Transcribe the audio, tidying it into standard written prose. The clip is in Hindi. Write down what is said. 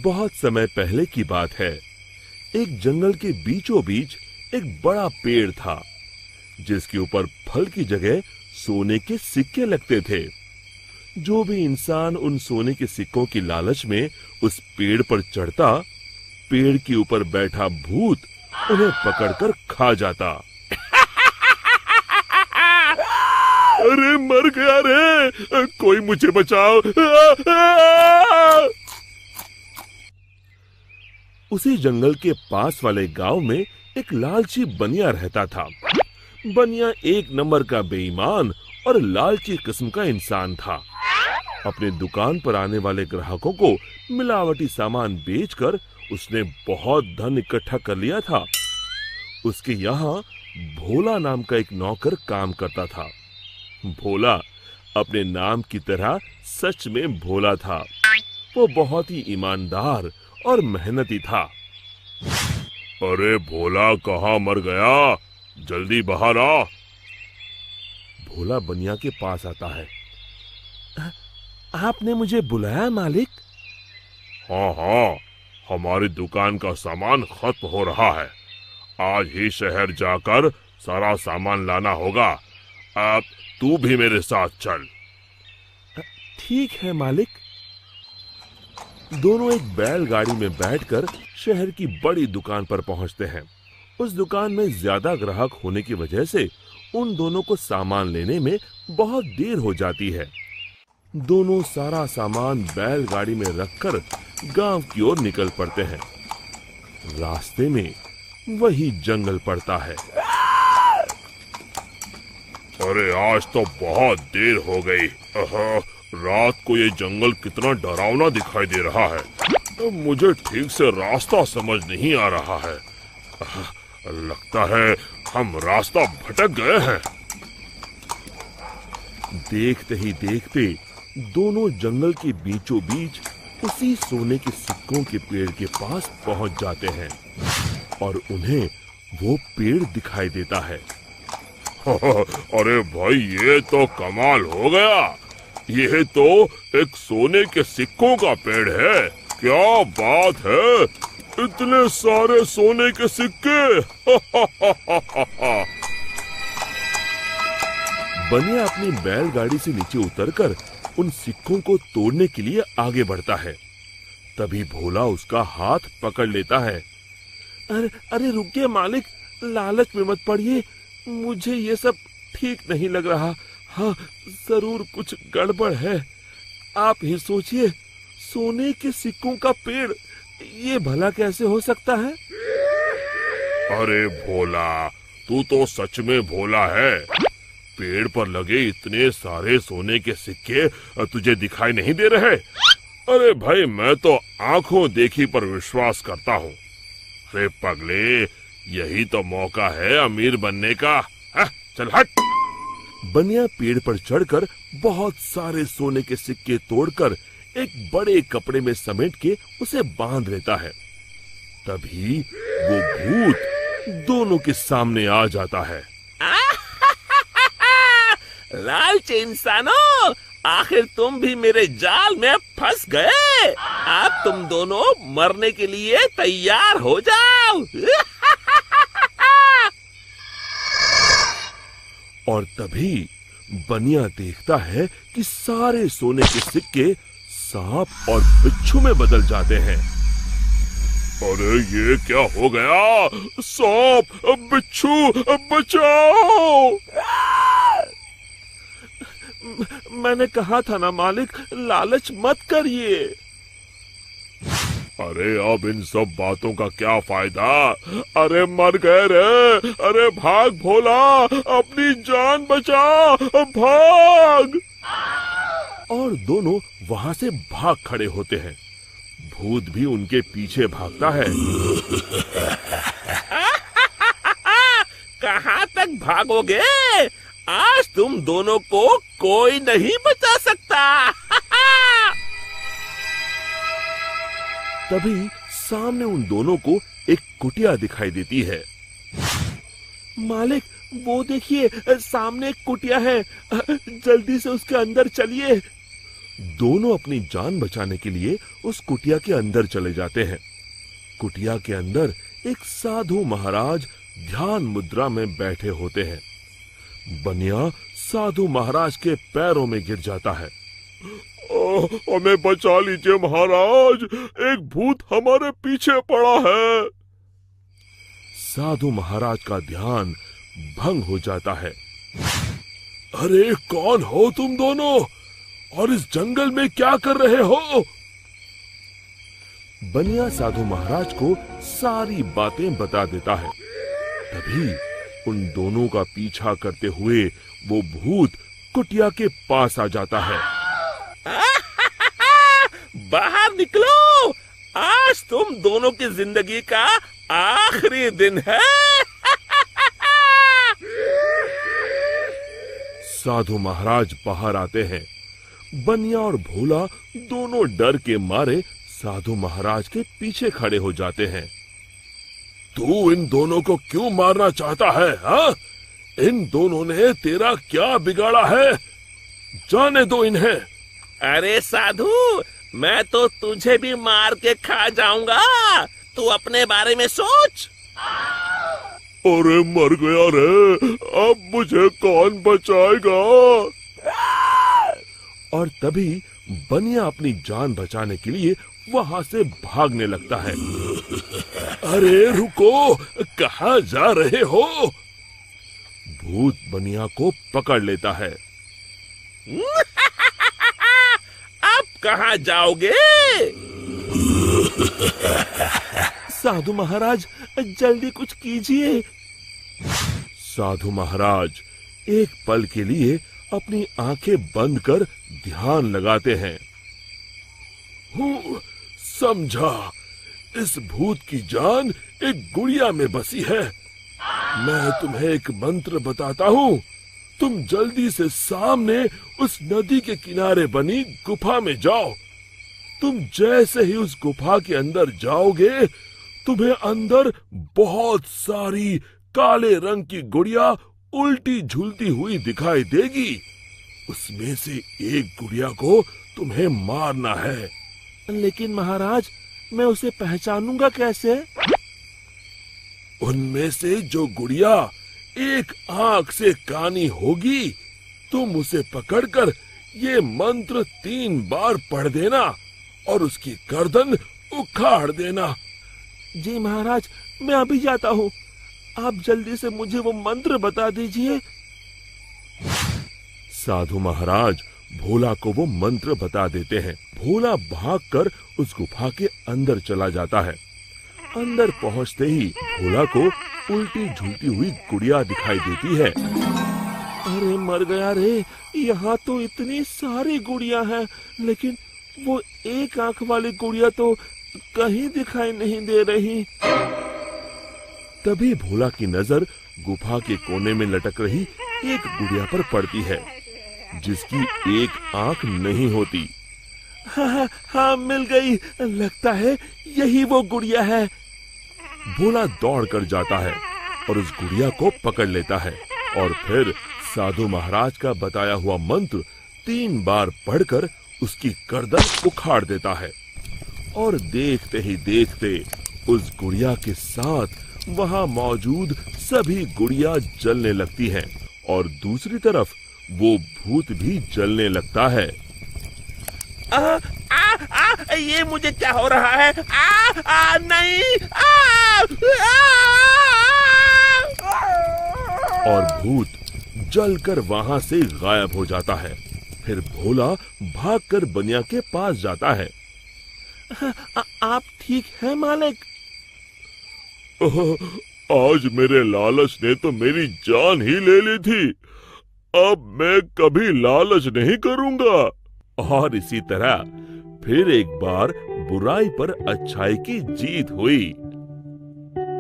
बहुत समय पहले की बात है। एक जंगल के बीचों बीच एक बड़ा पेड़ था, जिसके ऊपर फल की जगह सोने के सिक्के लगते थे। जो भी इंसान उन सोने के सिक्कों की लालच में उस पेड़ पर चढ़ता, पेड़ के ऊपर बैठा भूत उन्हें पकड़कर खा जाता। अरे मर गया रे, कोई मुझे बचाओ। उसी जंगल के पास वाले गांव में एक लालची बनिया रहता था। बनिया एक नंबर का बेईमान और लालची किस्म का इंसान था। अपने दुकान पर आने वाले ग्राहकों को मिलावटी सामान बेचकर उसने बहुत धन इकट्ठा कर लिया था। उसके यहाँ भोला नाम का एक नौकर काम करता था। भोला अपने नाम की तरह सच में भोला था। वो बहुत ही ईमानदार और मेहनती था। अरे भोला कहाँ मर गया, जल्दी बाहर आ। भोला बनिया के पास आता है। आपने मुझे बुलाया मालिक? हाँ, हमारी दुकान का सामान खत्म हो रहा है। आज ही शहर जाकर सारा सामान लाना होगा। अब तू भी मेरे साथ चल। ठीक है मालिक। दोनों एक बैलगाड़ी में बैठकर शहर की बड़ी दुकान पर पहुंचते हैं। उस दुकान में ज्यादा ग्राहक होने की वजह से उन दोनों को सामान लेने में बहुत देर हो जाती है। दोनों सारा सामान बैलगाड़ी में रखकर गांव की ओर निकल पड़ते हैं। रास्ते में वही जंगल पड़ता है। अरे आज तो बहुत देर हो गई। रात को ये जंगल कितना डरावना दिखाई दे रहा है। मुझे ठीक से रास्ता समझ नहीं आ रहा है। लगता है हम रास्ता भटक गए हैं। देखते ही देखते दोनों जंगल के बीचों बीच उसी सोने के सिक्कों के पेड़ के पास पहुंच जाते हैं और उन्हें वो पेड़ दिखाई देता है। अरे भाई, ये तो कमाल हो गया। ये तो एक सोने के सिक्कों का पेड़ है। क्या बात है, इतने सारे सोने के सिक्के। बनिया अपनी बैलगाड़ी से नीचे उतरकर उन सिक्कों को तोड़ने के लिए आगे बढ़ता है। तभी भोला उसका हाथ पकड़ लेता है। अरे रुकिए मालिक, लालच में मत पड़िए। मुझे ये सब ठीक नहीं लग रहा। हाँ, जरूर कुछ गड़बड़ है। आप ही सोचिए, सोने के सिक्कों का पेड़, ये भला कैसे हो सकता है? अरे भोला, तू तो सच में भोला है। पेड़ पर लगे इतने सारे सोने के सिक्के तुझे दिखाई नहीं दे रहे? अरे भाई, मैं तो आंखों देखी पर विश्वास करता हूँ। अरे पगले, यही तो मौका है अमीर बनने का। चल हट। बनिया पेड़ पर चढ़कर बहुत सारे सोने के सिक्के तोड़कर एक बड़े कपड़े में समेट के उसे बांध लेता है। तभी वो भूत दोनों के सामने आ जाता है। लालची इंसानों, आखिर तुम भी मेरे जाल में फंस गए। अब तुम दोनों मरने के लिए तैयार हो जाओ। और तभी बनिया देखता है कि सारे सोने के सिक्के सांप और बिच्छू में बदल जाते हैं। अरे ये क्या हो गया? सांप, बिच्छू, बचाओ! मैंने कहा था ना मालिक, लालच मत करिए। अरे अब इन सब बातों का क्या फायदा? अरे मर गए रे। अरे भाग भोला, अपनी जान बचा, भाग। और दोनों वहां से भाग खड़े होते हैं। भूत भी उनके पीछे भागता है। कहाँ तक भागोगे? आज तुम दोनों को कोई नहीं बचा सकता। तभी सामने उन दोनों को एक कुटिया दिखाई देती है। मालिक, वो देखिए, सामने एक कुटिया है। जल्दी से उसके अंदर चलिए। दोनों अपनी जान बचाने के लिए उस कुटिया के अंदर चले जाते हैं। कुटिया के अंदर एक साधु महाराज ध्यान मुद्रा में बैठे होते हैं। बनिया साधु महाराज के पैरों में गिर जाता है। हमें बचा लीजिए महाराज, एक भूत हमारे पीछे पड़ा है। साधु महाराज का ध्यान भंग हो जाता है। अरे कौन हो तुम दोनों और इस जंगल में क्या कर रहे हो? बनिया साधु महाराज को सारी बातें बता देता है। तभी उन दोनों का पीछा करते हुए वो भूत कुटिया के पास आ जाता है। बाहर निकलो, आज तुम दोनों की जिंदगी का आखिरी दिन है। साधु महाराज बाहर आते हैं। बनिया और भोला दोनों डर के मारे साधु महाराज के पीछे खड़े हो जाते हैं। तू इन दोनों को क्यों मारना चाहता है? हाँ? इन दोनों ने तेरा क्या बिगाड़ा है? जाने दो इन्हें। अरे साधु, मैं तो तुझे भी मार के खा जाऊंगा, तू अपने बारे में सोच। अरे मर गया रे, अब मुझे कौन बचाएगा? और तभी बनिया अपनी जान बचाने के लिए वहां से भागने लगता है। अरे रुको, कहाँ जा रहे हो? भूत बनिया को पकड़ लेता है। अब कहाँ जाओगे? साधु महाराज, जल्दी कुछ कीजिए। साधु महाराज एक पल के लिए अपनी आंखें बंद कर ध्यान लगाते हैं। समझा, इस भूत की जान एक गुड़िया में बसी है। मैं तुम्हें एक मंत्र बताता हूँ, तुम जल्दी से सामने उस नदी के किनारे बनी गुफा में जाओ। तुम जैसे ही उस गुफा के अंदर जाओगे, तुम्हें अंदर बहुत सारी काले रंग की गुड़िया उल्टी झूलती हुई दिखाई देगी। उसमें से एक गुड़िया को तुम्हें मारना है। लेकिन महाराज, मैं उसे पहचानूंगा कैसे? उनमें से जो गुड़िया एक आंख से कानी होगी, तुम उसे पकड़कर ये मंत्र 3 बार पढ़ देना और उसकी गर्दन उखाड़ देना। जी महाराज, मैं अभी जाता हूँ, आप जल्दी से मुझे वो मंत्र बता दीजिए। साधु महाराज भोला को वो मंत्र बता देते हैं। भोला भागकर उस गुफा के अंदर चला जाता है। अंदर पहुंचते ही भोला को उल्टी झूलती हुई गुड़िया दिखाई देती है। अरे मर गया रे, यहाँ तो इतनी सारी गुड़िया हैं, लेकिन वो एक आंख वाली गुड़िया तो कहीं दिखाई नहीं दे रही। तभी भोला की नजर गुफा के कोने में लटक रही एक गुड़िया पर पड़ती है, जिसकी एक आंख नहीं होती। हाँ, मिल गई, लगता है यही वो गुड़िया है। भोला दौड़ कर जाता है और उस गुड़िया को पकड़ लेता है और फिर साधु महाराज का बताया हुआ मंत्र 3 बार पढ़कर उसकी गर्दन उखाड़ देता है। और देखते ही देखते उस गुड़िया के साथ वहां मौजूद सभी गुड़िया जलने लगती हैं और दूसरी तरफ वो भूत भी जलने लगता है। ये मुझे क्या हो रहा है? नहीं! और भूत जलकर वहां से गायब हो जाता है। फिर भोला भागकर बनिया के पास जाता है। आप ठीक हैं मालिक? आज मेरे लालच ने तो मेरी जान ही ले ली थी, अब मैं कभी लालच नहीं करूंगा। और इसी तरह फिर एक बार बुराई पर अच्छाई की जीत हुई।